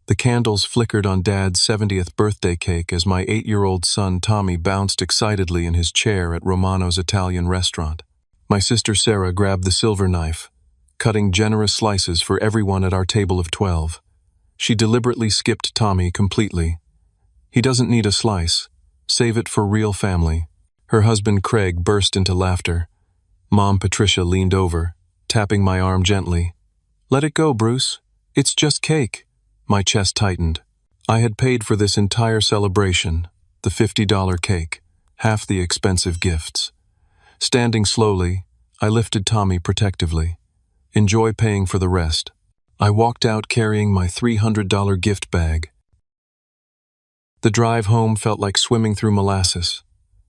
The candles flickered on Dad's 70th birthday cake as my 8-year-old son Tommy bounced excitedly in his chair at Romano's Italian restaurant. My sister Sarah grabbed the silver knife, cutting generous slices for everyone at our table of 12. She deliberately skipped Tommy completely. "He doesn't need a slice. Save it for real family." Her husband Craig burst into laughter. Mom Patricia leaned over, tapping my arm gently. "Let it go, Bruce. It's just cake." My chest tightened. I had paid for this entire celebration, the $50 cake, half the expensive gifts. Standing slowly, I lifted Tommy protectively. "Enjoy paying for the rest." I walked out carrying my $300 gift bag. The drive home felt like swimming through molasses.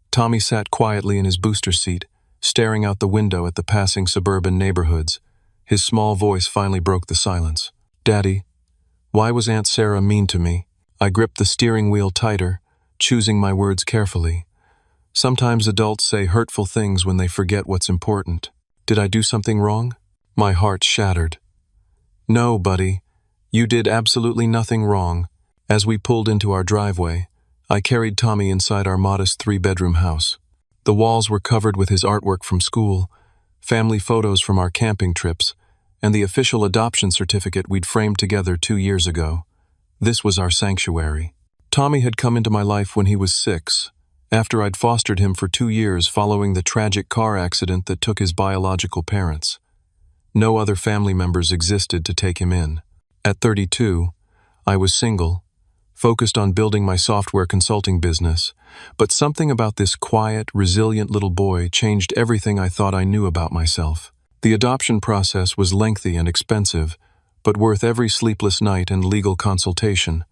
Tommy sat quietly in his booster seat, staring out the window at the passing suburban neighborhoods. His small voice finally broke the silence. "Daddy, why was Aunt Sarah mean to me?" I gripped the steering wheel tighter, choosing my words carefully. Sometimes adults say hurtful things when they forget what's important. Did I do something wrong? My heart shattered. "No, buddy. You did absolutely nothing wrong." As we pulled into our driveway, I carried Tommy inside our modest 3-bedroom house. The walls were covered with his artwork from school, family photos from our camping trips, and the official adoption certificate we'd framed together 2 years ago. This was our sanctuary. Tommy had come into my life when he was 6, after I'd fostered him for 2 years following the tragic car accident that took his biological parents. No other family members existed to take him in. At 32, I was single, focused on building my software consulting business, but something about this quiet, resilient little boy changed everything I thought I knew about myself. The adoption process was lengthy and expensive, but worth every sleepless night and legal consultation.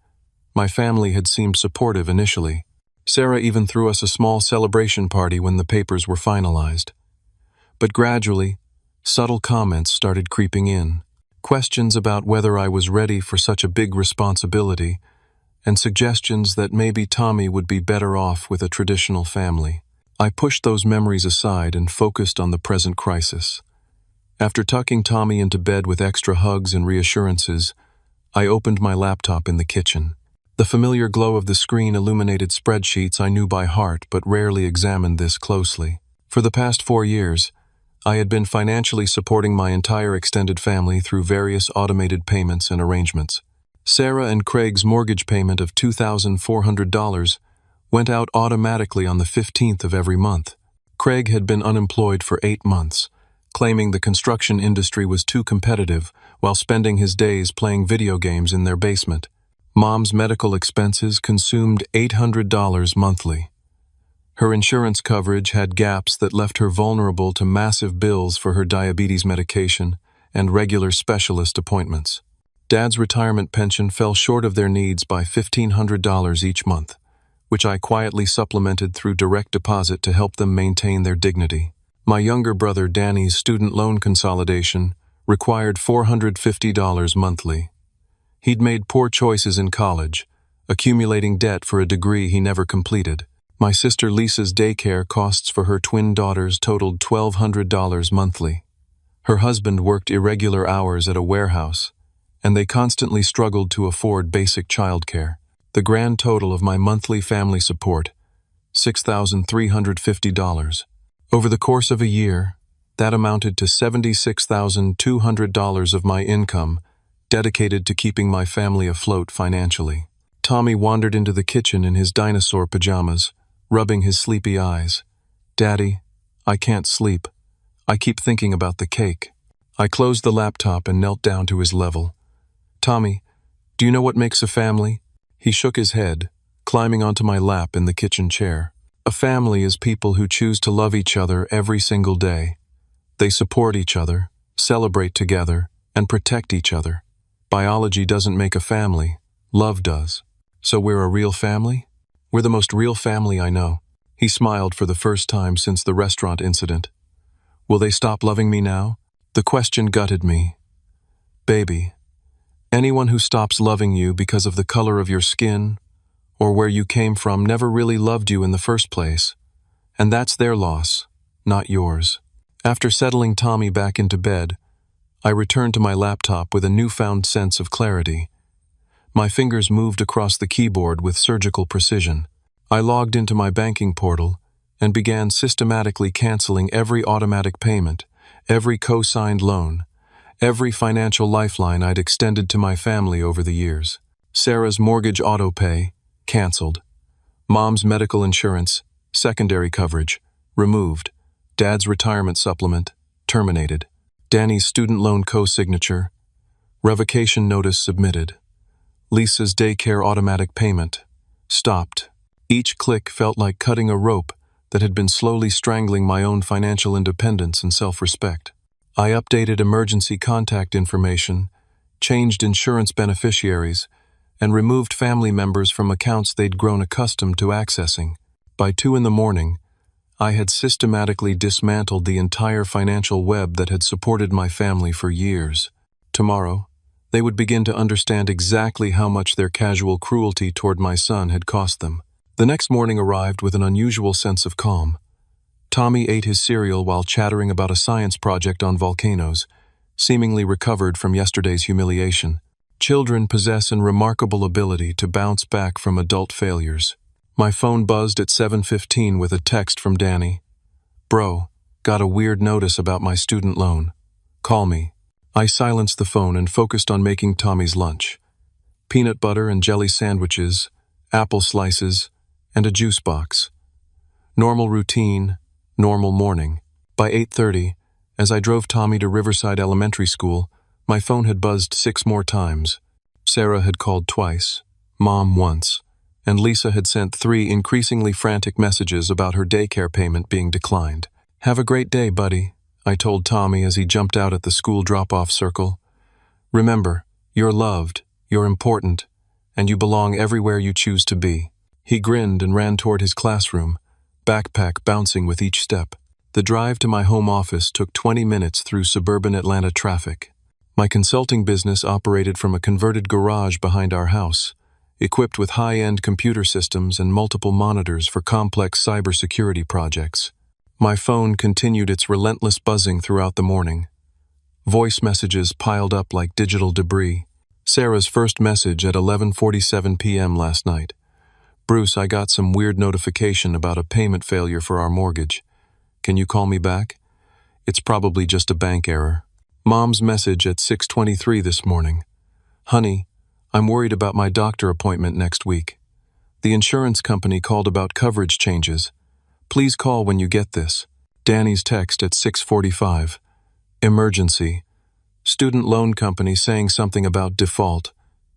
My family had seemed supportive initially. Sarah even threw us a small celebration party when the papers were finalized. But gradually, subtle comments started creeping in. Questions about whether I was ready for such a big responsibility, and suggestions that maybe Tommy would be better off with a traditional family. I pushed those memories aside and focused on the present crisis. After tucking Tommy into bed with extra hugs and reassurances, I opened my laptop in the kitchen. The familiar glow of the screen illuminated spreadsheets I knew by heart but rarely examined this closely. For the past 4 years, I had been financially supporting my entire extended family through various automated payments and arrangements. Sarah and Craig's mortgage payment of $2,400 went out automatically on the 15th of every month. Craig had been unemployed for 8 months, claiming the construction industry was too competitive while spending his days playing video games in their basement. Mom's medical expenses consumed $800 monthly. Her insurance coverage had gaps that left her vulnerable to massive bills for her diabetes medication and regular specialist appointments. Dad's retirement pension fell short of their needs by $1,500 each month, which I quietly supplemented through direct deposit to help them maintain their dignity. My younger brother Danny's student loan consolidation required $450 monthly. He'd made poor choices in college, accumulating debt for a degree he never completed. My sister Lisa's daycare costs for her twin daughters totaled $1,200 monthly. Her husband worked irregular hours at a warehouse, and they constantly struggled to afford basic childcare. The grand total of my monthly family support, $6,350. Over the course of a year, that amounted to $76,200 of my income, dedicated to keeping my family afloat financially. Tommy wandered into the kitchen in his dinosaur pajamas, rubbing his sleepy eyes. "Daddy, I can't sleep. I keep thinking about the cake." I closed the laptop and knelt down to his level. "Tommy, do you know what makes a family?" He shook his head, climbing onto my lap in the kitchen chair. "A family is people who choose to love each other every single day. They support each other, celebrate together, and protect each other. Biology doesn't make a family, love does. So we're a real family? We're the most real family I know." He smiled for the first time since the restaurant incident. "Will they stop loving me now?" The question gutted me. "Baby, anyone who stops loving you because of the color of your skin or where you came from never really loved you in the first place. And that's their loss, not yours." After settling Tommy back into bed, I returned to my laptop with a newfound sense of clarity. My fingers moved across the keyboard with surgical precision. I logged into my banking portal and began systematically canceling every automatic payment, every co-signed loan, every financial lifeline I'd extended to my family over the years. Sarah's mortgage auto-pay, canceled. Mom's medical insurance, secondary coverage, removed. Dad's retirement supplement, terminated. Danny's student loan co-signature, revocation notice submitted. Lisa's daycare automatic payment, stopped. Each click felt like cutting a rope that had been slowly strangling my own financial independence and self-respect. I updated emergency contact information, changed insurance beneficiaries, and removed family members from accounts they'd grown accustomed to accessing. By 2 a.m, I had systematically dismantled the entire financial web that had supported my family for years. Tomorrow, they would begin to understand exactly how much their casual cruelty toward my son had cost them. The next morning arrived with an unusual sense of calm. Tommy ate his cereal while chattering about a science project on volcanoes, seemingly recovered from yesterday's humiliation. Children possess a remarkable ability to bounce back from adult failures. My phone buzzed at 7:15 with a text from Danny. "Bro, got a weird notice about my student loan. Call me." I silenced the phone and focused on making Tommy's lunch. Peanut butter and jelly sandwiches, apple slices, and a juice box. Normal routine, normal morning. By 8:30, as I drove Tommy to Riverside Elementary School, my phone had buzzed 6 more times. Sarah had called twice, Mom once, and Lisa had sent 3 increasingly frantic messages about her daycare payment being declined. "Have a great day, buddy," I told Tommy as he jumped out at the school drop-off circle. "Remember, you're loved, you're important, and you belong everywhere you choose to be." He grinned and ran toward his classroom, backpack bouncing with each step. The drive to my home office took 20 minutes through suburban Atlanta traffic. My consulting business operated from a converted garage behind our house, equipped with high-end computer systems and multiple monitors for complex cybersecurity projects. My phone continued its relentless buzzing throughout the morning. Voice messages piled up like digital debris. Sarah's first message at 11:47 p.m. last night. "Bruce, I got some weird notification about a payment failure for our mortgage. Can you call me back? It's probably just a bank error." Mom's message at 6:23 this morning. "Honey, I'm worried about my doctor appointment next week. The insurance company called about coverage changes. Please call when you get this." Danny's text at 6:45. "Emergency. Student loan company saying something about default.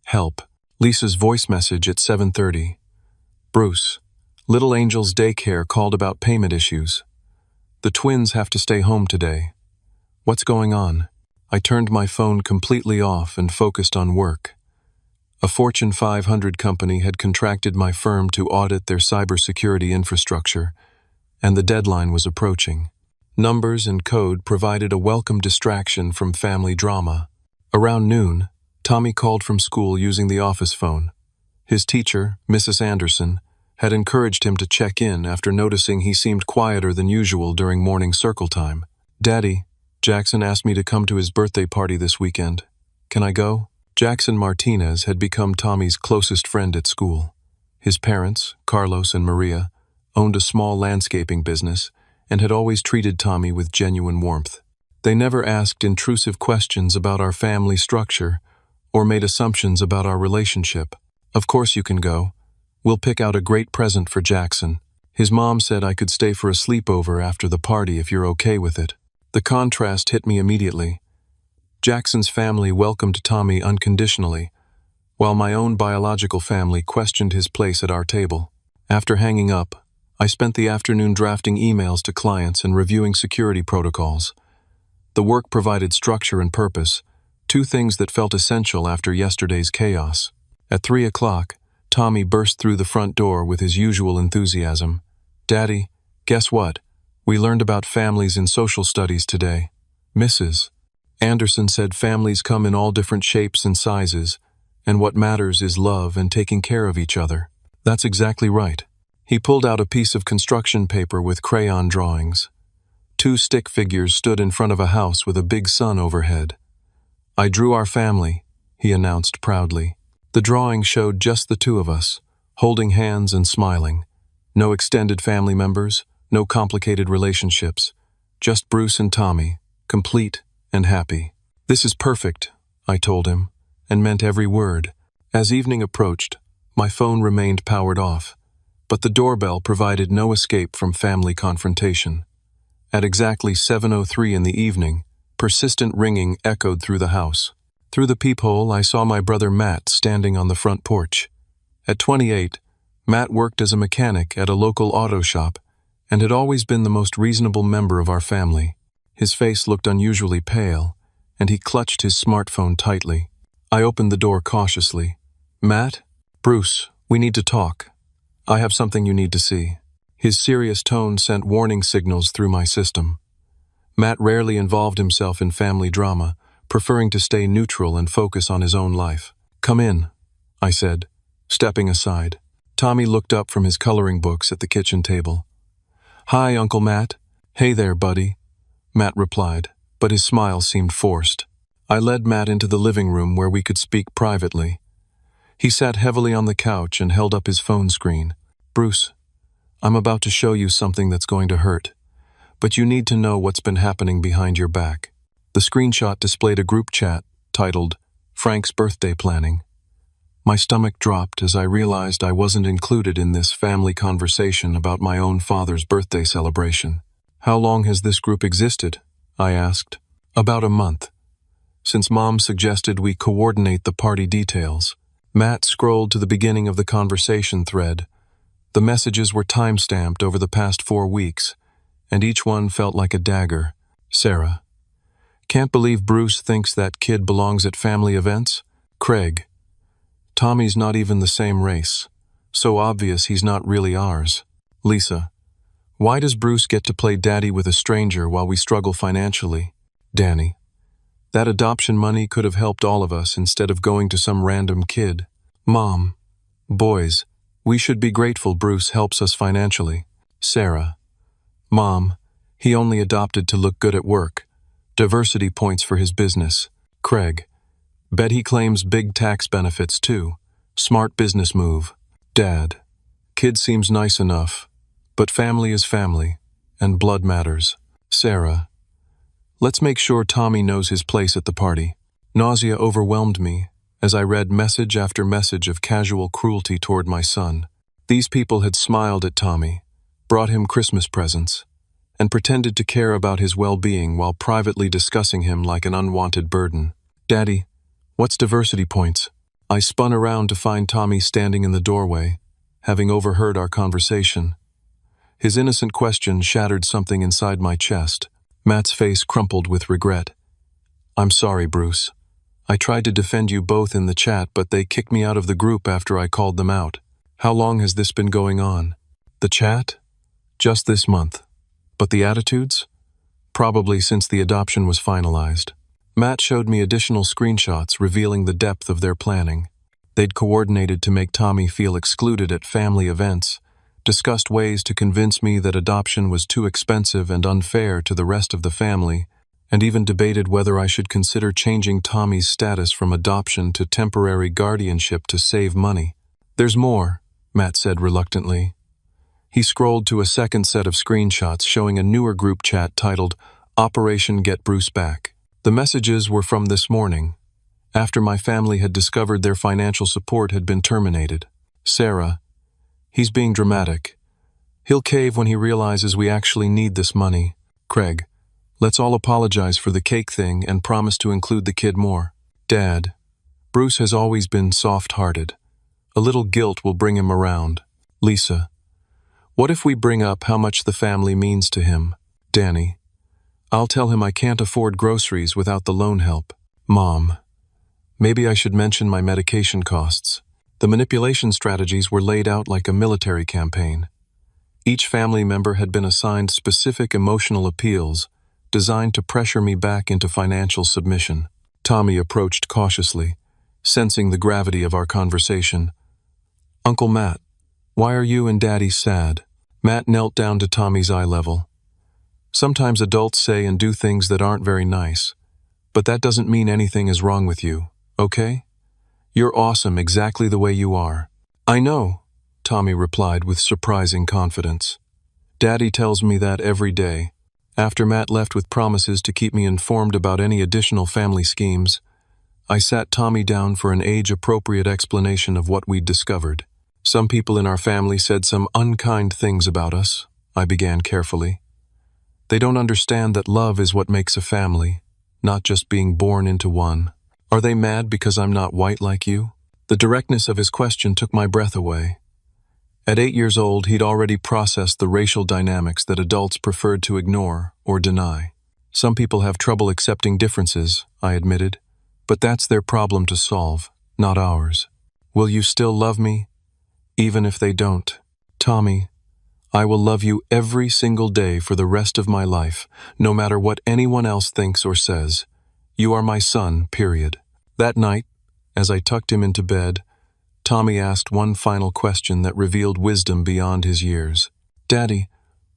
Help." Lisa's voice message at 7:30. "Bruce, Little Angel's daycare called about payment issues. The twins have to stay home today. What's going on?" I turned my phone completely off and focused on work. A Fortune 500 company had contracted my firm to audit their cybersecurity infrastructure, and the deadline was approaching. Numbers and code provided a welcome distraction from family drama. Around noon, Tommy called from school using the office phone. His teacher, Mrs. Anderson, had encouraged him to check in after noticing he seemed quieter than usual during morning circle time. "Daddy, Jackson asked me to come to his birthday party this weekend. Can I go?" Jackson Martinez had become Tommy's closest friend at school. His parents, Carlos and Maria, owned a small landscaping business and had always treated Tommy with genuine warmth. They never asked intrusive questions about our family structure or made assumptions about our relationship. "Of course you can go. We'll pick out a great present for Jackson. His mom said I could stay for a sleepover after the party if you're okay with it." The contrast hit me immediately. Jackson's family welcomed Tommy unconditionally, while my own biological family questioned his place at our table. After hanging up, I spent the afternoon drafting emails to clients and reviewing security protocols. The work provided structure and purpose, 2 things that felt essential after yesterday's chaos. At 3 o'clock, Tommy burst through the front door with his usual enthusiasm. "Daddy, guess what? We learned about families in social studies today. Mrs. Anderson said families come in all different shapes and sizes, and what matters is love and taking care of each other." That's exactly right. He pulled out a piece of construction paper with crayon drawings. 2 stick figures stood in front of a house with a big sun overhead. "I drew our family," he announced proudly. The drawing showed just the two of us, holding hands and smiling. No extended family members, no complicated relationships. Just Bruce and Tommy, complete and happy. "This is perfect," I told him, and meant every word. As evening approached, my phone remained powered off, but the doorbell provided no escape from family confrontation. At exactly 7:03 in the evening, persistent ringing echoed through the house. Through the peephole, I saw my brother Matt standing on the front porch. At 28, Matt worked as a mechanic at a local auto shop and had always been the most reasonable member of our family. His face looked unusually pale, and he clutched his smartphone tightly. I opened the door cautiously. "Matt? Bruce, we need to talk. I have something you need to see." His serious tone sent warning signals through my system. Matt rarely involved himself in family drama, preferring to stay neutral and focus on his own life. "Come in," I said, stepping aside. Tommy looked up from his coloring books at the kitchen table. "Hi, Uncle Matt." "Hey there, buddy," Matt replied, but his smile seemed forced. I led Matt into the living room where we could speak privately. He sat heavily on the couch and held up his phone screen. "Bruce, I'm about to show you something that's going to hurt, but you need to know what's been happening behind your back." The screenshot displayed a group chat titled, "Frank's Birthday Planning." My stomach dropped as I realized I wasn't included in this family conversation about my own father's birthday celebration. "How long has this group existed?" I asked. "About a month, since Mom suggested we coordinate the party details." Matt scrolled to the beginning of the conversation thread. The messages were time-stamped over the past 4 weeks, and each one felt like a dagger. "Sarah. Can't believe Bruce thinks that kid belongs at family events. Craig. Tommy's not even the same race. So obvious he's not really ours. Lisa. Why does Bruce get to play daddy with a stranger while we struggle financially? Danny. That adoption money could have helped all of us instead of going to some random kid. Mom. Boys, we should be grateful Bruce helps us financially. Sarah. Mom, he only adopted to look good at work. Diversity points for his business. Craig. Bet he claims big tax benefits too. Smart business move. Dad. Kid seems nice enough, but family is family, and blood matters. Sarah. Let's make sure Tommy knows his place at the party. Nausea overwhelmed me as I read message after message of casual cruelty toward my son. These people had smiled at Tommy, brought him Christmas presents, and pretended to care about his well-being while privately discussing him like an unwanted burden. Daddy, what's diversity points? I spun around to find Tommy standing in the doorway, having overheard our conversation. His innocent question shattered something inside my chest. Matt's face crumpled with regret. I'm sorry, Bruce. I tried to defend you both in the chat, but they kicked me out of the group after I called them out. How long has this been going on? The chat? Just this month. But the attitudes? Probably since the adoption was finalized. Matt showed me additional screenshots revealing the depth of their planning. They'd coordinated to make Tommy feel excluded at family events, discussed ways to convince me that adoption was too expensive and unfair to the rest of the family, and even debated whether I should consider changing Tommy's status from adoption to temporary guardianship to save money. There's more, Matt said reluctantly. He scrolled to a second set of screenshots showing a newer group chat titled Operation Get Bruce Back. The messages were from this morning, after my family had discovered their financial support had been terminated. Sarah, he's being dramatic. He'll cave when he realizes we actually need this money. Craig, let's all apologize for the cake thing and promise to include the kid more. Dad, Bruce has always been soft-hearted. A little guilt will bring him around. Lisa, what if we bring up how much the family means to him? Danny, I'll tell him I can't afford groceries without the loan help. Mom, maybe I should mention my medication costs. The manipulation strategies were laid out like a military campaign. Each family member had been assigned specific emotional appeals designed to pressure me back into financial submission. Tommy approached cautiously, sensing the gravity of our conversation. Uncle Matt, why are you and Daddy sad? Matt knelt down to Tommy's eye level. Sometimes adults say and do things that aren't very nice, but that doesn't mean anything is wrong with you, okay? You're awesome exactly the way you are. I know, Tommy replied with surprising confidence. Daddy tells me that every day. After Matt left with promises to keep me informed about any additional family schemes, I sat Tommy down for an age-appropriate explanation of what we'd discovered. Some people in our family said some unkind things about us, I began carefully. They don't understand that love is what makes a family, not just being born into one. Are they mad because I'm not white like you? The directness of his question took my breath away. At 8 years old, he'd already processed the racial dynamics that adults preferred to ignore or deny. Some people have trouble accepting differences, I admitted, but that's their problem to solve, not ours. Will you still love me? Even if they don't. Tommy, I will love you every single day for the rest of my life, no matter what anyone else thinks or says. You are my son, period. That night, as I tucked him into bed, Tommy asked one final question that revealed wisdom beyond his years. Daddy,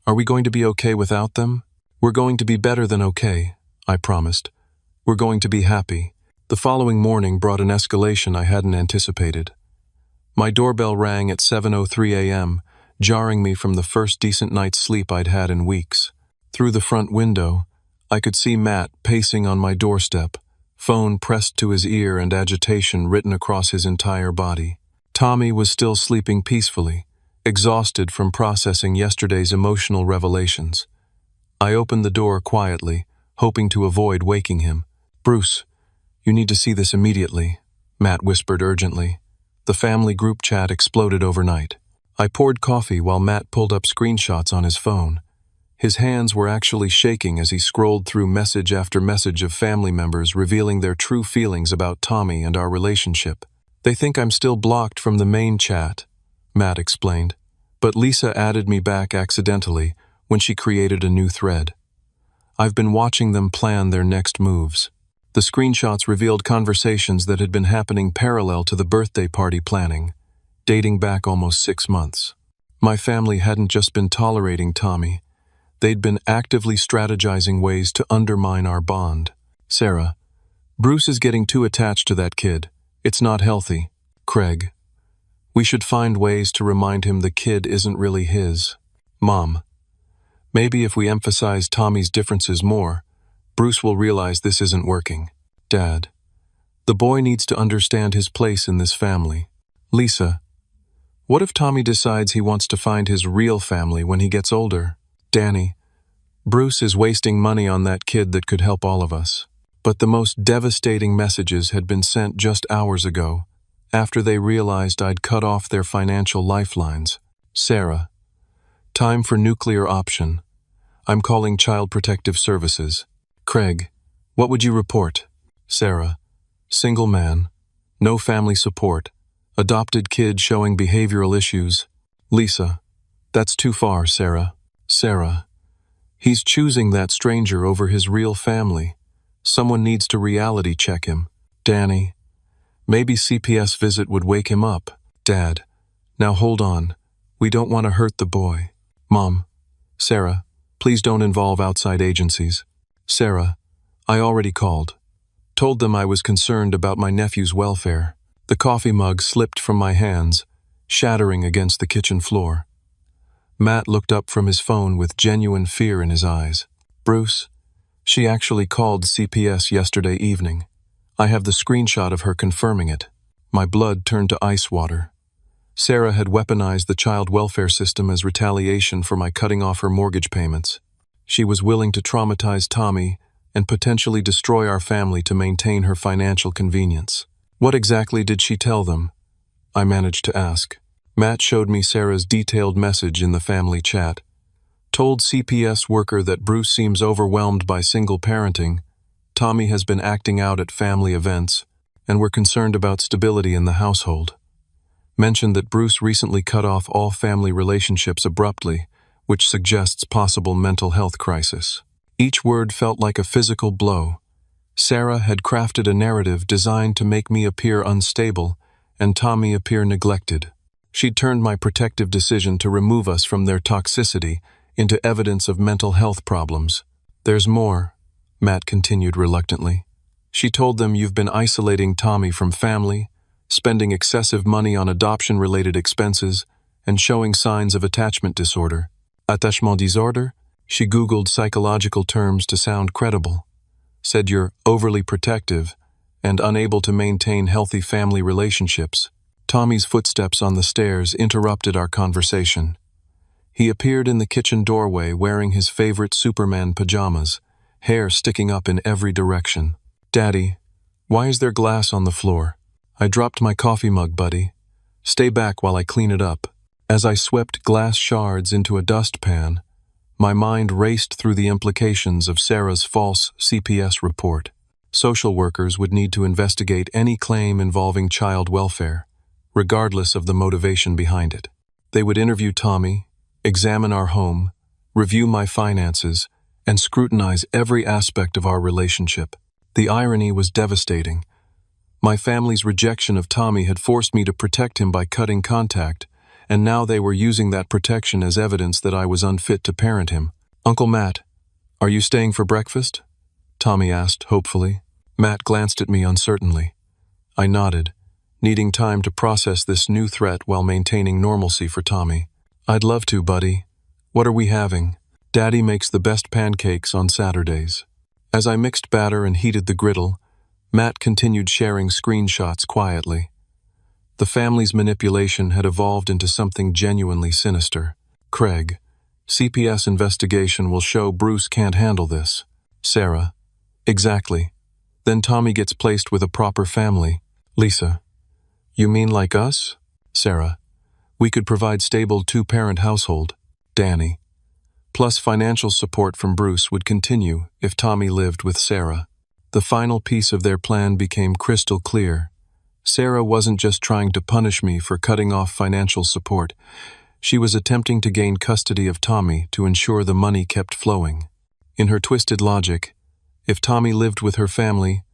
are we going to be okay without them? We're going to be better than okay, I promised. We're going to be happy. The following morning brought an escalation I hadn't anticipated. My doorbell rang at 7:03 a.m., jarring me from the first decent night's sleep I'd had in weeks. Through the front window, I could see Matt pacing on my doorstep, phone pressed to his ear and agitation written across his entire body. Tommy was still sleeping peacefully, exhausted from processing yesterday's emotional revelations. I opened the door quietly, hoping to avoid waking him. Bruce, you need to see this immediately, Matt whispered urgently. The family group chat exploded overnight. I poured coffee while Matt pulled up screenshots on his phone. His hands were actually shaking as he scrolled through message after message of family members revealing their true feelings about Tommy and our relationship. They think I'm still blocked from the main chat, Matt explained, but Lisa added me back accidentally when she created a new thread. I've been watching them plan their next moves. The screenshots revealed conversations that had been happening parallel to the birthday party planning, dating back almost 6 months. My family hadn't just been tolerating Tommy. They'd been actively strategizing ways to undermine our bond. Sarah, Bruce is getting too attached to that kid. It's not healthy. Craig, we should find ways to remind him the kid isn't really his. Mom, maybe if we emphasize Tommy's differences more, Bruce will realize this isn't working. Dad, the boy needs to understand his place in this family. Lisa, what if Tommy decides he wants to find his real family when he gets older? Danny, Bruce is wasting money on that kid that could help all of us. But the most devastating messages had been sent just hours ago, after they realized I'd cut off their financial lifelines. Sarah, time for nuclear option. I'm calling Child Protective Services. Craig, what would you report? Sarah, single man, no family support, adopted kid showing behavioral issues. Lisa, that's too far, Sarah. Sarah, he's choosing that stranger over his real family. Someone needs to reality check him. Danny, maybe CPS visit would wake him up. Dad, now hold on. We don't want to hurt the boy. Mom, Sarah, please don't involve outside agencies. Sarah, I already called. Told them I was concerned about my nephew's welfare. The coffee mug slipped from my hands, shattering against the kitchen floor. Matt looked up from his phone with genuine fear in his eyes. Bruce, she actually called CPS yesterday evening. I have the screenshot of her confirming it. My blood turned to ice water. Sarah had weaponized the child welfare system as retaliation for my cutting off her mortgage payments. She was willing to traumatize Tommy and potentially destroy our family to maintain her financial convenience. What exactly did she tell them? I managed to ask. Matt showed me Sarah's detailed message in the family chat. Told CPS worker that Bruce seems overwhelmed by single parenting, Tommy has been acting out at family events, and we're concerned about stability in the household. Mentioned that Bruce recently cut off all family relationships abruptly, which suggests possible mental health crisis. Each word felt like a physical blow. Sarah had crafted a narrative designed to make me appear unstable and Tommy appear neglected. She'd turned my protective decision to remove us from their toxicity into evidence of mental health problems. There's more, Matt continued reluctantly. She told them you've been isolating Tommy from family, spending excessive money on adoption-related expenses, and showing signs of attachment disorder. Attachement disorder? She Googled psychological terms to sound credible. Said you're overly protective and unable to maintain healthy family relationships. Tommy's footsteps on the stairs interrupted our conversation. He appeared in the kitchen doorway wearing his favorite Superman pajamas, hair sticking up in every direction. "Daddy, why is there glass on the floor?" "I dropped my coffee mug, buddy. Stay back while I clean it up." As I swept glass shards into a dustpan, my mind raced through the implications of Sarah's false CPS report. Social workers would need to investigate any claim involving child welfare, regardless of the motivation behind it. They would interview Tommy, examine our home, review my finances, and scrutinize every aspect of our relationship. The irony was devastating. My family's rejection of Tommy had forced me to protect him by cutting contact, and now they were using that protection as evidence that I was unfit to parent him. "Uncle Matt, are you staying for breakfast?" Tommy asked, hopefully. Matt glanced at me uncertainly. I nodded, needing time to process this new threat while maintaining normalcy for Tommy. "I'd love to, buddy. What are we having?" "Daddy makes the best pancakes on Saturdays." As I mixed batter and heated the griddle, Matt continued sharing screenshots quietly. The family's manipulation had evolved into something genuinely sinister. "Craig, CPS investigation will show Bruce can't handle this." "Sarah, exactly. Then Tommy gets placed with a proper family." "Lisa, you mean like us?" "Sarah, we could provide stable two-parent household." "Danny, plus financial support from Bruce would continue if Tommy lived with Sarah." The final piece of their plan became crystal clear. Sarah wasn't just trying to punish me for cutting off financial support. She was attempting to gain custody of Tommy to ensure the money kept flowing. In her twisted logic, if Tommy lived with her family,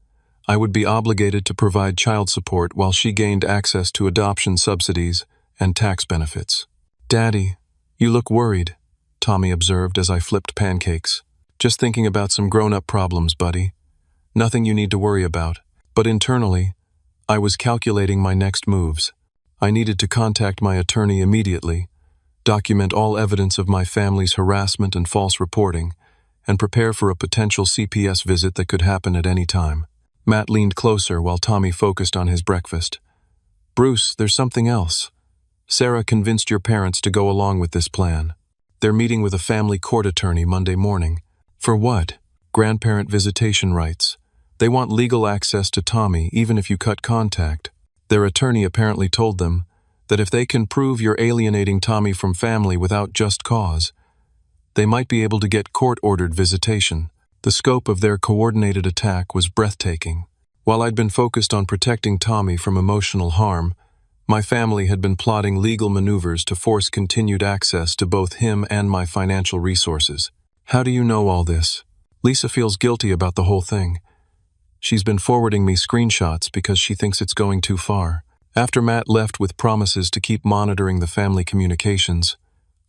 I would be obligated to provide child support while she gained access to adoption subsidies and tax benefits. "Daddy, you look worried," Tommy observed as I flipped pancakes. "Just thinking about some grown-up problems, buddy. Nothing you need to worry about." But internally, I was calculating my next moves. I needed to contact my attorney immediately, document all evidence of my family's harassment and false reporting, and prepare for a potential CPS visit that could happen at any time. Matt leaned closer while Tommy focused on his breakfast. "Bruce, there's something else. Sarah convinced your parents to go along with this plan. They're meeting with a family court attorney Monday morning." "For what?" "Grandparent visitation rights. They want legal access to Tommy even if you cut contact." Their attorney apparently told them that if they can prove you're alienating Tommy from family without just cause, they might be able to get court-ordered visitation. The scope of their coordinated attack was breathtaking. While I'd been focused on protecting Tommy from emotional harm, my family had been plotting legal maneuvers to force continued access to both him and my financial resources. "How do you know all this?" "Lisa feels guilty about the whole thing. She's been forwarding me screenshots because she thinks it's going too far." After Matt left with promises to keep monitoring the family communications,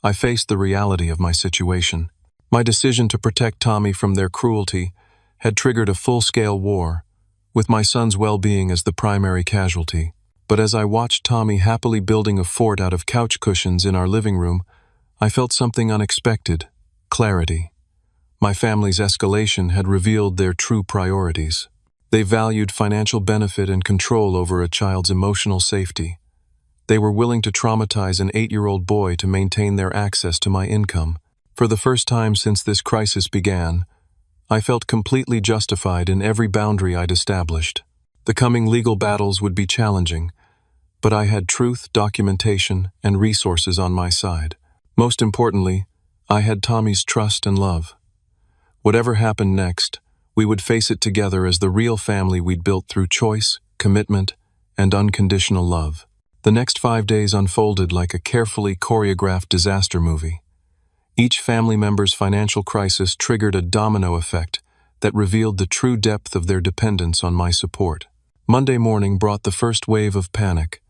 I faced the reality of my situation. My decision to protect Tommy from their cruelty had triggered a full-scale war, with my son's well-being as the primary casualty. But as I watched Tommy happily building a fort out of couch cushions in our living room, I felt something unexpected: clarity. My family's escalation had revealed their true priorities. They valued financial benefit and control over a child's emotional safety. They were willing to traumatize an 8-year-old boy to maintain their access to my income. For the first time since this crisis began, I felt completely justified in every boundary I'd established. The coming legal battles would be challenging, but I had truth, documentation, and resources on my side. Most importantly, I had Tommy's trust and love. Whatever happened next, we would face it together as the real family we'd built through choice, commitment, and unconditional love. The next 5 days unfolded like a carefully choreographed disaster movie. Each family member's financial crisis triggered a domino effect that revealed the true depth of their dependence on my support. Monday morning brought the first wave of panic.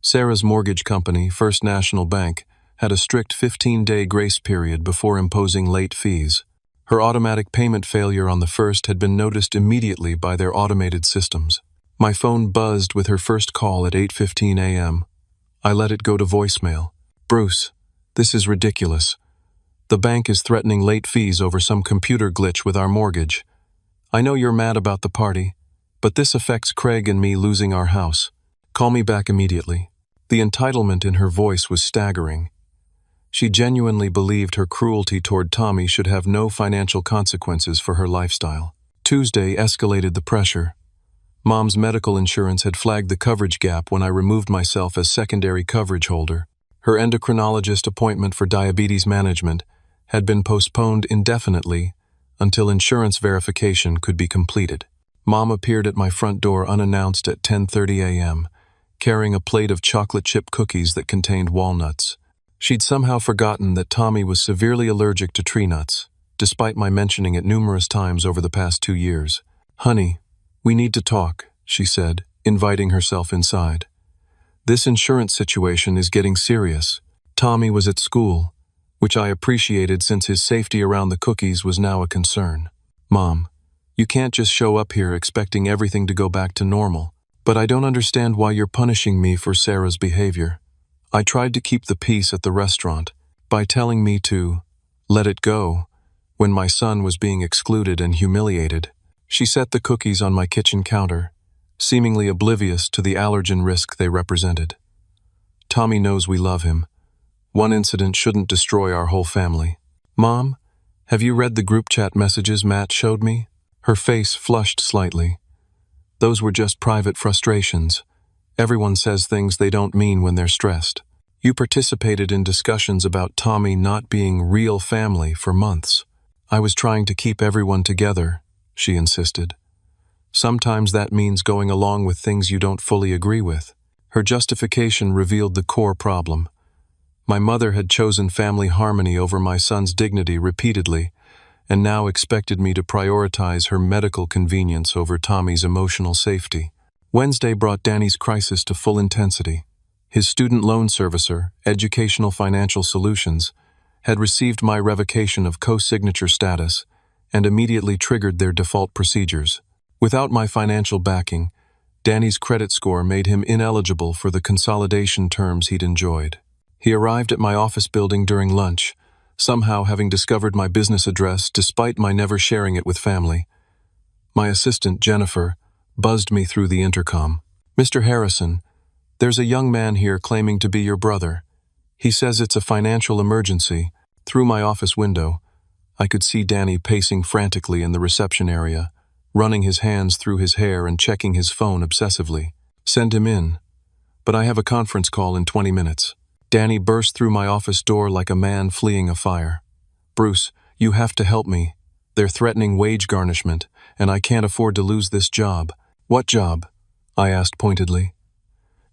Sarah's mortgage company, First National Bank, had a strict 15-day grace period before imposing late fees. Her automatic payment failure on the 1st had been noticed immediately by their automated systems. My phone buzzed with her first call at 8:15 a.m. I let it go to voicemail. Bruce, this is ridiculous. The bank is threatening late fees over some computer glitch with our mortgage. I know you're mad about the party, but this affects Craig and me losing our house. Call me back immediately. The entitlement in her voice was staggering. She genuinely believed her cruelty toward Tommy should have no financial consequences for her lifestyle. Tuesday escalated the pressure. Mom's medical insurance had flagged the coverage gap when I removed myself as secondary coverage holder. Her endocrinologist appointment for diabetes management had been postponed indefinitely until insurance verification could be completed. Mom appeared at my front door unannounced at 10:30 a.m., carrying a plate of chocolate chip cookies that contained walnuts. She'd somehow forgotten that Tommy was severely allergic to tree nuts, despite my mentioning it numerous times over the past 2 years. "Honey, we need to talk," she said, inviting herself inside. "This insurance situation is getting serious." Tommy was at school, which I appreciated since his safety around the cookies was now a concern. "Mom, you can't just show up here expecting everything to go back to normal. But I don't understand why you're punishing me for Sarah's behavior. I tried to keep the peace at the restaurant by telling me to let it go when my son was being excluded and humiliated." She set the cookies on my kitchen counter, seemingly oblivious to the allergen risk they represented. "Tommy knows we love him. One incident shouldn't destroy our whole family." "Mom, have you read the group chat messages Matt showed me?" Her face flushed slightly. "Those were just private frustrations. Everyone says things they don't mean when they're stressed. You participated in discussions about Tommy not being real family for months." "I was trying to keep everyone together," she insisted. "Sometimes that means going along with things you don't fully agree with." Her justification revealed the core problem. My mother had chosen family harmony over my son's dignity repeatedly, and now expected me to prioritize her medical convenience over Tommy's emotional safety. Wednesday brought Danny's crisis to full intensity. His student loan servicer, Educational Financial Solutions, had received my revocation of co-signature status and immediately triggered their default procedures. Without my financial backing, Danny's credit score made him ineligible for the consolidation terms he'd enjoyed. He arrived at my office building during lunch, somehow having discovered my business address despite my never sharing it with family. My assistant, Jennifer, buzzed me through the intercom. "Mr. Harrison, there's a young man here claiming to be your brother. He says it's a financial emergency." Through my office window, I could see Danny pacing frantically in the reception area, running his hands through his hair and checking his phone obsessively. "Send him in, but I have a conference call in 20 minutes. Danny burst through my office door like a man fleeing a fire. "Bruce, you have to help me. They're threatening wage garnishment, and I can't afford to lose this job." "What job?" I asked pointedly.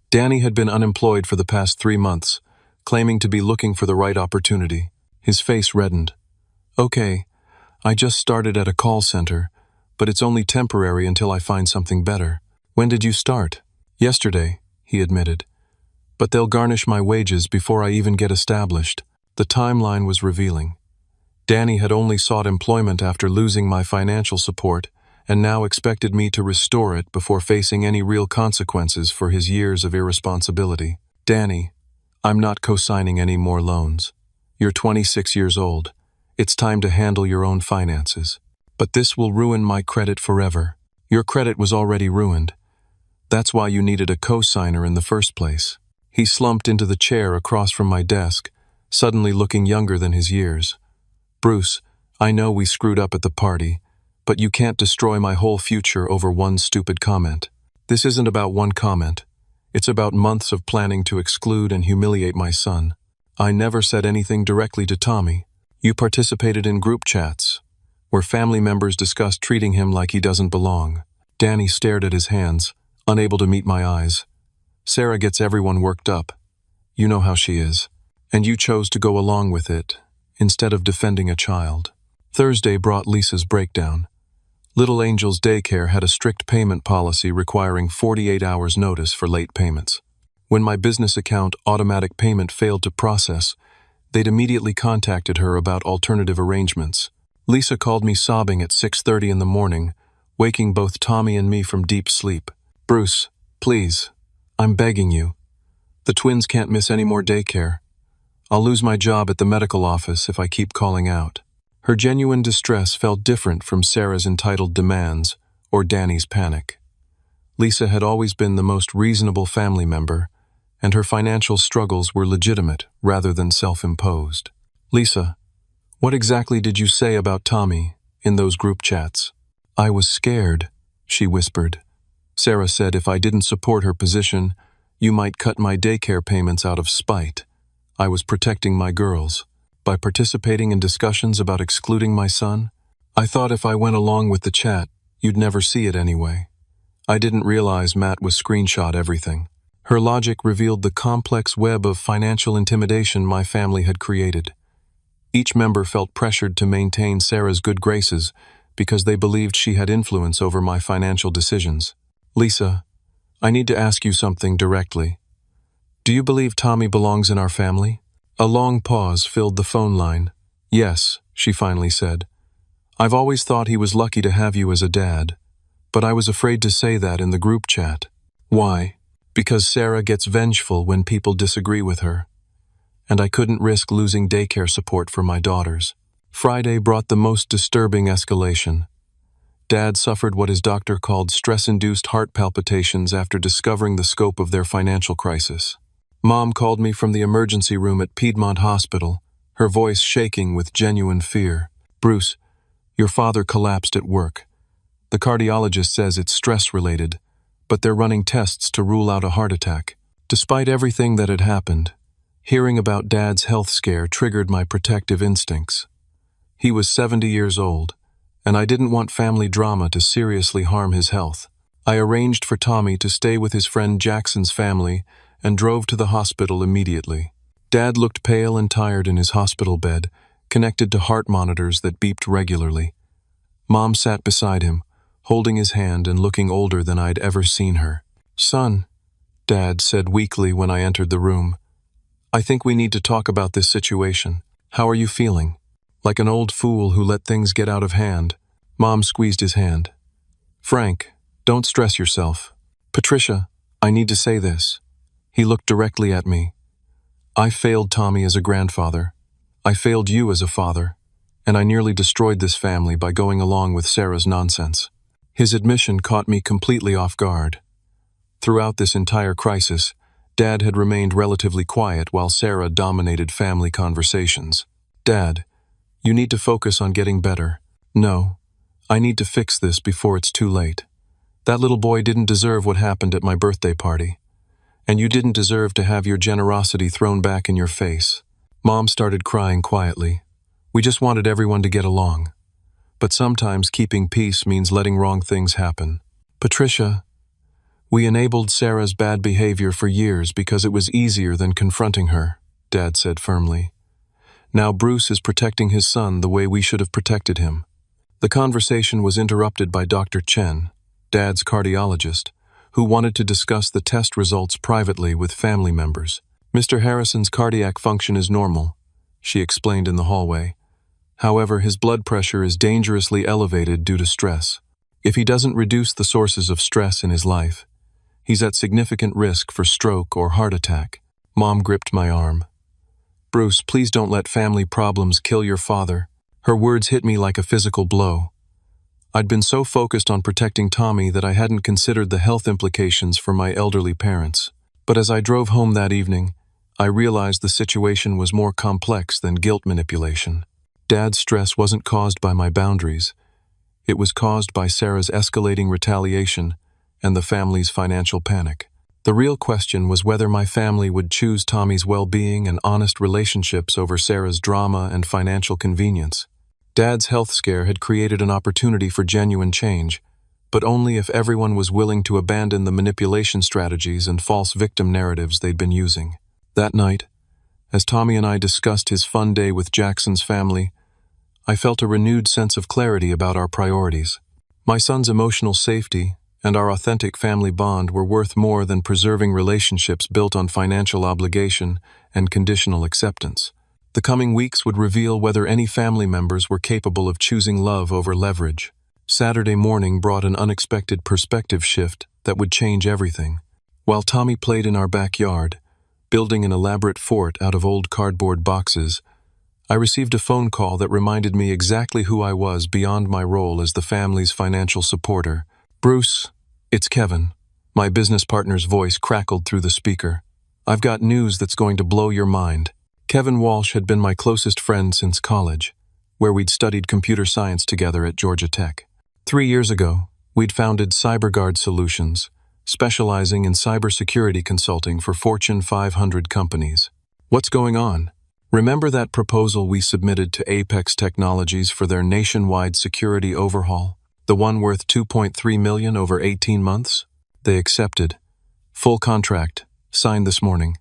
Danny had been unemployed for the past 3 months, claiming to be looking for the right opportunity. His face reddened. "Okay, I just started at a call center, but it's only temporary until I find something better." "When did you start?" "Yesterday," he admitted. "But they'll garnish my wages before I even get established." The timeline was revealing. Danny had only sought employment after losing my financial support, and now expected me to restore it before facing any real consequences for his years of irresponsibility. "Danny, I'm not co-signing any more loans. You're 26 years old. It's time to handle your own finances. But this will ruin my credit forever." "Your credit was already ruined. That's why you needed a co-signer in the first place." He slumped into the chair across from my desk, suddenly looking younger than his years. "Bruce, I know we screwed up at the party, but you can't destroy my whole future over one stupid comment." "This isn't about one comment. It's about months of planning to exclude and humiliate my son. I never said anything directly to Tommy. You participated in group chats, where family members discussed treating him like he doesn't belong." Danny stared at his hands, unable to meet my eyes. "Sarah gets everyone worked up. You know how she is. And you chose to go along with it, instead of defending a child." Thursday brought Lisa's breakdown. Little Angel's daycare had a strict payment policy requiring 48 hours notice for late payments. When my business account automatic payment failed to process, they'd immediately contacted her about alternative arrangements. Lisa called me sobbing at 6:30 in the morning, waking both Tommy and me from deep sleep. Bruce, please. I'm begging you. The twins can't miss any more daycare. I'll lose my job at the medical office if I keep calling out. Her genuine distress felt different from Sarah's entitled demands or Danny's panic. Lisa had always been the most reasonable family member, and her financial struggles were legitimate rather than self-imposed. Lisa, what exactly did you say about Tommy in those group chats? I was scared, she whispered. Sarah said if I didn't support her position, you might cut my daycare payments out of spite. I was protecting my girls. By participating in discussions about excluding my son, I thought if I went along with the chat, you'd never see it anyway. I didn't realize Matt was screenshot everything. Her logic revealed the complex web of financial intimidation my family had created. Each member felt pressured to maintain Sarah's good graces because they believed she had influence over my financial decisions. Lisa, I need to ask you something directly. Do you believe Tommy belongs in our family? A long pause filled the phone line. Yes, she finally said. I've always thought he was lucky to have you as a dad, but I was afraid to say that in the group chat. Why? Because Sarah gets vengeful when people disagree with her, and I couldn't risk losing daycare support for my daughters. Friday brought the most disturbing escalation. Dad suffered what his doctor called stress-induced heart palpitations after discovering the scope of their financial crisis. Mom called me from the emergency room at Piedmont Hospital, her voice shaking with genuine fear. Bruce, your father collapsed at work. The cardiologist says it's stress-related, but they're running tests to rule out a heart attack. Despite everything that had happened, hearing about Dad's health scare triggered my protective instincts. He was 70 years old, and I didn't want family drama to seriously harm his health. I arranged for Tommy to stay with his friend Jackson's family and drove to the hospital immediately. Dad looked pale and tired in his hospital bed, connected to heart monitors that beeped regularly. Mom sat beside him, holding his hand and looking older than I'd ever seen her. Son, Dad said weakly when I entered the room, I think we need to talk about this situation. How are you feeling? Like an old fool who let things get out of hand. Mom squeezed his hand. Frank, don't stress yourself. Patricia, I need to say this. He looked directly at me. I failed Tommy as a grandfather. I failed you as a father, and I nearly destroyed this family by going along with Sarah's nonsense. His admission caught me completely off guard. Throughout this entire crisis, Dad had remained relatively quiet while Sarah dominated family conversations. Dad, you need to focus on getting better. No, I need to fix this before it's too late. That little boy didn't deserve what happened at my birthday party. And you didn't deserve to have your generosity thrown back in your face. Mom started crying quietly. We just wanted everyone to get along. But sometimes keeping peace means letting wrong things happen. Patricia, we enabled Sarah's bad behavior for years because it was easier than confronting her, Dad said firmly. Now Bruce is protecting his son the way we should have protected him. The conversation was interrupted by Dr. Chen, Dad's cardiologist, who wanted to discuss the test results privately with family members. Mr. Harrison's cardiac function is normal, she explained in the hallway. However, his blood pressure is dangerously elevated due to stress. If he doesn't reduce the sources of stress in his life, he's at significant risk for stroke or heart attack. Mom gripped my arm. Bruce, please don't let family problems kill your father. Her words hit me like a physical blow. I'd been so focused on protecting Tommy that I hadn't considered the health implications for my elderly parents. But as I drove home that evening, I realized the situation was more complex than guilt manipulation. Dad's stress wasn't caused by my boundaries. It was caused by Sarah's escalating retaliation and the family's financial panic. The real question was whether my family would choose Tommy's well-being and honest relationships over Sarah's drama and financial convenience. Dad's health scare had created an opportunity for genuine change, but only if everyone was willing to abandon the manipulation strategies and false victim narratives they'd been using. That night, as Tommy and I discussed his fun day with Jackson's family, I felt a renewed sense of clarity about our priorities. My son's emotional safety and our authentic family bond were worth more than preserving relationships built on financial obligation and conditional acceptance. The coming weeks would reveal whether any family members were capable of choosing love over leverage. Saturday morning brought an unexpected perspective shift that would change everything. While Tommy played in our backyard, building an elaborate fort out of old cardboard boxes, I received a phone call that reminded me exactly who I was beyond my role as the family's financial supporter. "Bruce, it's Kevin." My business partner's voice crackled through the speaker. "I've got news that's going to blow your mind." Kevin Walsh had been my closest friend since college, where we'd studied computer science together at Georgia Tech. 3 years ago, we'd founded CyberGuard Solutions, specializing in cybersecurity consulting for Fortune 500 companies. "What's going on? Remember that proposal we submitted to Apex Technologies for their nationwide security overhaul? The one worth $2.3 million over 18 months? They accepted. Full contract, signed this morning.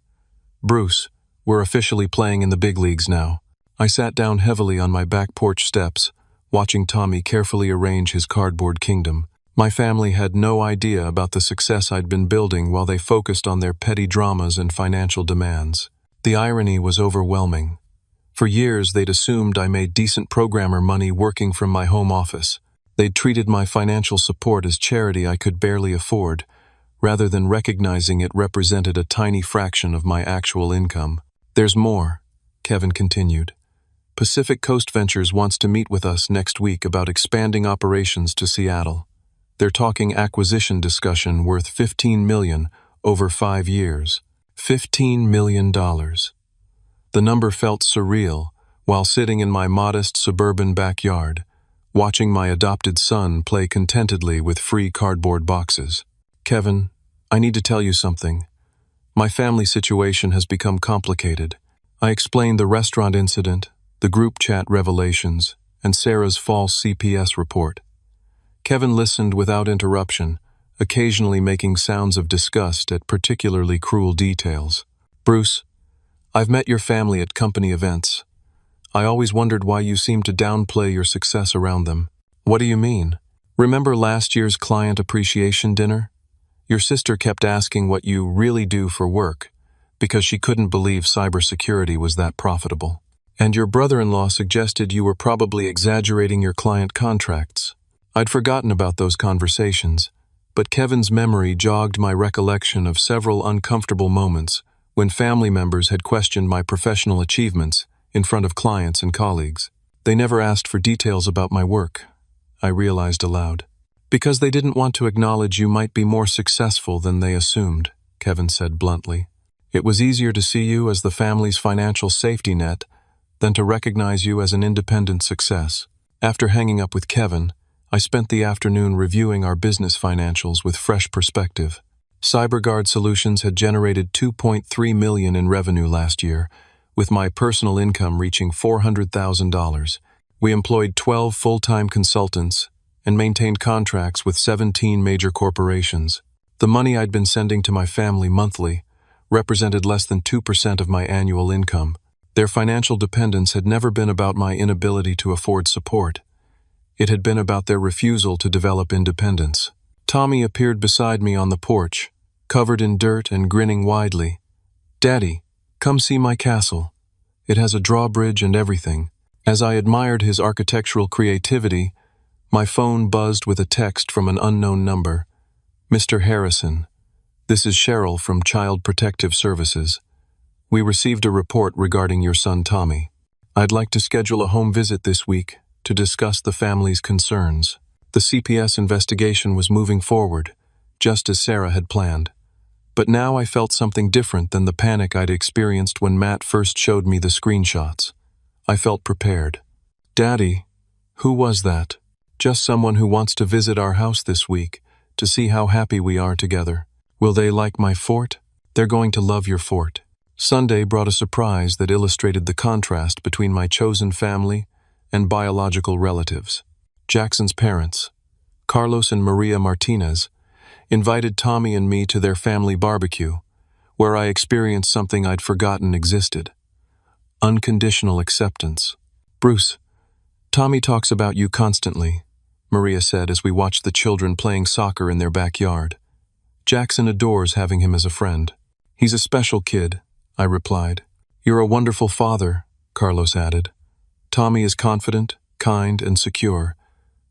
Bruce, we're officially playing in the big leagues now." I sat down heavily on my back porch steps, watching Tommy carefully arrange his cardboard kingdom. My family had no idea about the success I'd been building while they focused on their petty dramas and financial demands. The irony was overwhelming. For years, they'd assumed I made decent programmer money working from my home office. They'd treated my financial support as charity I could barely afford, rather than recognizing it represented a tiny fraction of my actual income. "There's more," Kevin continued. "Pacific Coast Ventures wants to meet with us next week about expanding operations to Seattle. They're talking acquisition discussion worth $15 million over 5 years. $15 million. The number felt surreal while sitting in my modest suburban backyard, watching my adopted son play contentedly with free cardboard boxes. "Kevin, I need to tell you something. My family situation has become complicated." I explained the restaurant incident, the group chat revelations, and Sarah's false CPS report. Kevin listened without interruption, occasionally making sounds of disgust at particularly cruel details. "Bruce, I've met your family at company events. I always wondered why you seemed to downplay your success around them." "What do you mean? Remember last year's client appreciation dinner? Your sister kept asking what you really do for work, because she couldn't believe cybersecurity was that profitable. And your brother-in-law suggested you were probably exaggerating your client contracts." I'd forgotten about those conversations, but Kevin's memory jogged my recollection of several uncomfortable moments when family members had questioned my professional achievements in front of clients and colleagues. "They never asked for details about my work," I realized aloud. "Because they didn't want to acknowledge you might be more successful than they assumed," Kevin said bluntly. "It was easier to see you as the family's financial safety net than to recognize you as an independent success." After hanging up with Kevin, I spent the afternoon reviewing our business financials with fresh perspective. CyberGuard Solutions had generated $2.3 million in revenue last year, with my personal income reaching $400,000. We employed 12 full-time consultants and maintained contracts with 17 major corporations. The money I'd been sending to my family monthly represented less than 2% of my annual income. Their financial dependence had never been about my inability to afford support. It had been about their refusal to develop independence. Tommy appeared beside me on the porch, covered in dirt and grinning widely. "Daddy, come see my castle. It has a drawbridge and everything." As I admired his architectural creativity, my phone buzzed with a text from an unknown number. "Mr. Harrison, this is Cheryl from Child Protective Services. We received a report regarding your son Tommy. I'd like to schedule a home visit this week to discuss the family's concerns." The CPS investigation was moving forward, just as Sarah had planned. But now I felt something different than the panic I'd experienced when Matt first showed me the screenshots. I felt prepared. "Daddy, who was that?" "Just someone who wants to visit our house this week, to see how happy we are together." "Will they like my fort?" "They're going to love your fort." Sunday brought a surprise that illustrated the contrast between my chosen family and biological relatives. Jackson's parents, Carlos and Maria Martinez, invited Tommy and me to their family barbecue, where I experienced something I'd forgotten existed: unconditional acceptance. "Bruce, Tommy talks about you constantly," Maria said as we watched the children playing soccer in their backyard. "Jackson adores having him as a friend." "He's a special kid," I replied. "You're a wonderful father," Carlos added. "Tommy is confident, kind, and secure.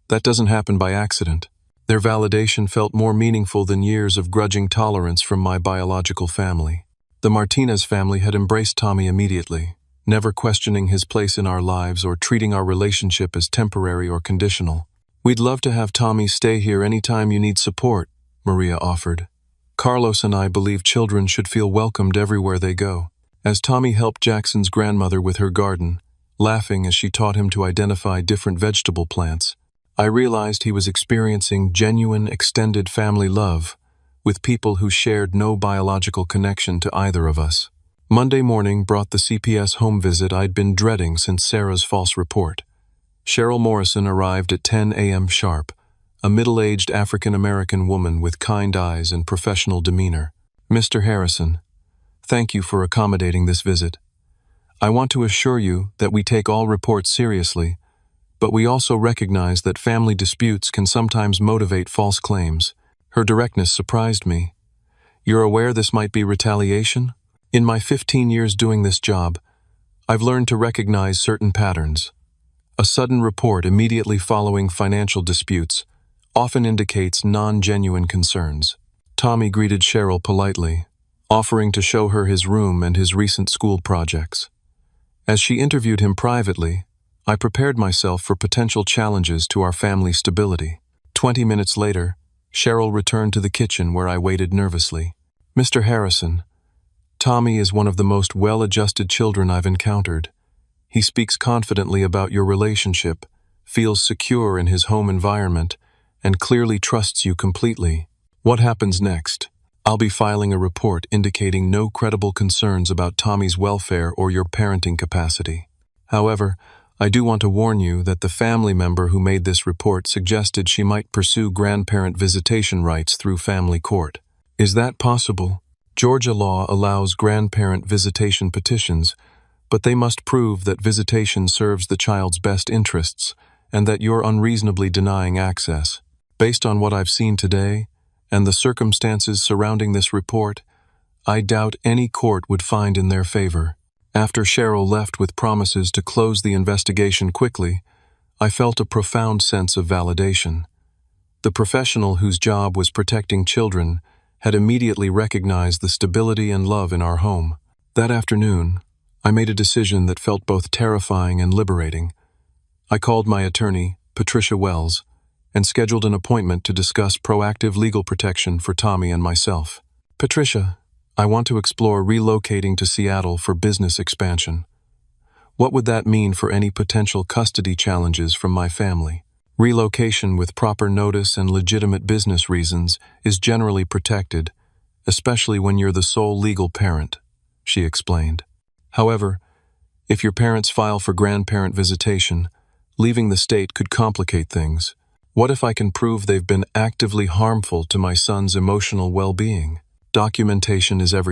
That doesn't happen by accident." Their validation felt more meaningful than years of grudging tolerance from my biological family. The Martinez family had embraced Tommy immediately, never questioning his place in our lives or treating our relationship as temporary or conditional. "We'd love to have Tommy stay here anytime you need support," Maria offered. "Carlos and I believe children should feel welcomed everywhere they go." As Tommy helped Jackson's grandmother with her garden, laughing as she taught him to identify different vegetable plants, I realized he was experiencing genuine extended family love with people who shared no biological connection to either of us. Monday morning brought the CPS home visit I'd been dreading since Sarah's false report. Cheryl Morrison arrived at 10 a.m. sharp, a middle-aged African-American woman with kind eyes and professional demeanor. "Mr. Harrison, thank you for accommodating this visit. I want to assure you that we take all reports seriously, but we also recognize that family disputes can sometimes motivate false claims." Her directness surprised me. "You're aware this might be retaliation?" In my 15 years doing this job, I've learned to recognize certain patterns. A sudden report immediately following financial disputes often indicates non-genuine concerns. Tommy greeted Cheryl politely, offering to show her his room and his recent school projects. As she interviewed him privately, I prepared myself for potential challenges to our family stability. 20 minutes later, Cheryl returned to the kitchen where I waited nervously. "Mr. Harrison, Tommy is one of the most well-adjusted children I've encountered. He speaks confidently about your relationship, feels secure in his home environment, and clearly trusts you completely. What happens next?" "I'll be filing a report indicating no credible concerns about Tommy's welfare or your parenting capacity. However, I do want to warn you that the family member who made this report suggested she might pursue grandparent visitation rights through family court. Is that possible?" Georgia law allows grandparent visitation petitions, but they must prove that visitation serves the child's best interests and that you're unreasonably denying access. Based on what I've seen today and the circumstances surrounding this report, I doubt any court would find in their favor. After Cheryl left with promises to close the investigation quickly, I felt a profound sense of validation. The professional whose job was protecting children had immediately recognized the stability and love in our home. That afternoon, I made a decision that felt both terrifying and liberating. I called my attorney, Patricia Wells, and scheduled an appointment to discuss proactive legal protection for Tommy and myself. "Patricia, I want to explore relocating to Seattle for business expansion. What would that mean for any potential custody challenges from my family?" "Relocation with proper notice and legitimate business reasons is generally protected, especially when you're the sole legal parent," she explained. "However, if your parents file for grandparent visitation, leaving the state could complicate things. What if I can prove they've been actively harmful to my son's emotional well-being? Documentation is everything."